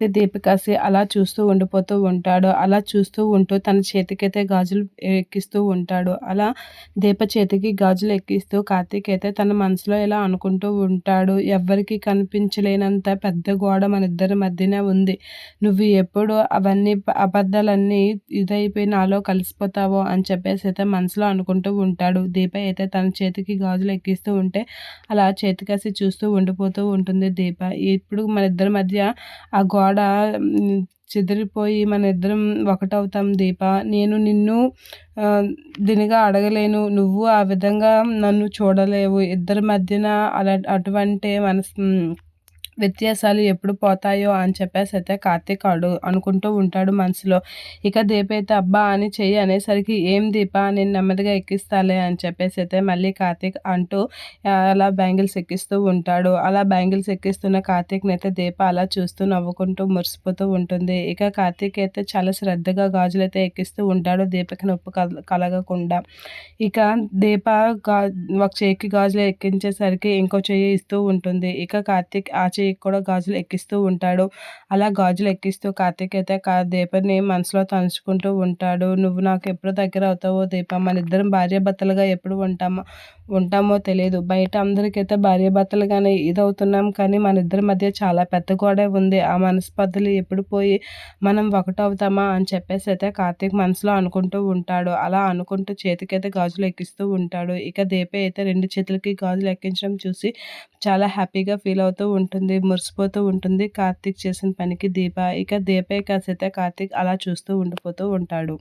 దీపికాసి అలా చూస్తూ ఉండిపోతూ ఉంటాడు. అలా చూస్తూ ఉంటూ తన చేతికైతే గాజులు ఎక్కిస్తూ ఉంటాడు. అలా దీప చేతికి గాజులు ఎక్కిస్తూ కార్తీక్ అయితే తన మనసులో ఇలా అనుకుంటూ ఉంటాడు. ఎవ్వరికీ కనిపించలేనంత పెద్ద గోడ మనిద్దరి మధ్యనే ఉంది. నువ్వు ఎప్పుడు అవన్నీ అబద్ధాలన్నీ ఇదైపోయి నాలో కలిసిపోతావో అని చెప్పేసి అయితే మనసులో అనుకుంటూ ఉంటాడు. దీప అయితే తన చేతికి గాజులు ఎక్కిస్తూ ఉంటే అలా చేతికేసి చూస్తూ ఉండిపోతూ ఉంటుంది దీప. ఇప్పుడు మనిద్దరి మధ్య ఆ గోడ చెదిరిపోయి మనిద్దరం ఒకటవుతాం దీప. నేను నిన్ను దీనిగా అడగలేను. నువ్వు ఆ విధంగా నన్ను చూడలేవు. ఇద్దరి మధ్యన అటువంటి వ్యత్యాసాలు ఎప్పుడు పోతాయో అని చెప్పేసి అయితే కార్తీక్ అనుకుంటూ ఉంటాడు మనసులో. ఇక దీప అయితే అబ్బా అని చెయ్యి అనేసరికి ఏం దీప నేను నెమ్మదిగా ఎక్కిస్తాలే అని చెప్పేసి అయితే మళ్ళీ కార్తీక్ అంటూ అలా బ్యాంగిల్స్ ఎక్కిస్తూ ఉంటాడు. అలా బ్యాంగిల్స్ ఎక్కిస్తున్న కార్తీక్ని అయితే దీప అలా చూస్తూ నవ్వుకుంటూ మురిసిపోతూ ఉంటుంది. ఇక కార్తీక్ అయితే చాలా శ్రద్ధగా గాజులైతే ఎక్కిస్తూ ఉంటాడు దీపకి నొప్పి కలగకుండా. ఇక దీప గా ఒక చేయికి గాజులు ఎక్కించేసరికి ఇంకో చెయ్యి ఇస్తూ ఉంటుంది. ఇక కార్తీక్ ఆ చెయ్యికి కూడా గాజులు ఎక్కిస్తూ ఉంటాడు. అలా గాజులు ఎక్కిస్తూ కార్తీక్ అయితే దీపని మనసులో తలుచుకుంటూ ఉంటాడు. నువ్వు నాకు ఎప్పుడు దగ్గర అవుతావో దీప, మన ఇద్దరం భార్యాభర్తలుగా ఎప్పుడు ఉంటామో తెలియదు. బయట అందరికైతే భార్యాభర్తలుగానే ఇదవుతున్నాం, కానీ మన ఇద్దరి మధ్య చాలా పెద్ద గోడే ఉంది. ఆ మనస్పర్ధలు ఎప్పుడు పోయి మనం ఒకటవుతామా అని చెప్పేసి అయితే కార్తీక్ మనసులో అనుకుంటూ ఉంటాడు. అలా అనుకుంటూ చేతికైతే గాజులు ఎక్కిస్తూ ఉంటాడు. ఇక దీప అయితే 2 చేతులకి గాజులు ఎక్కించడం చూసి చాలా హ్యాపీగా ఫీల్ అవుతూ ఉంటుంది. మురిసిపోతూ ఉంటుంది కార్తీక్ చేసిన పనికి దీప. ఇక దీపే కాసైతే కార్తీక్ అలా చూస్తూ ఉండిపోతూ ఉంటాడు.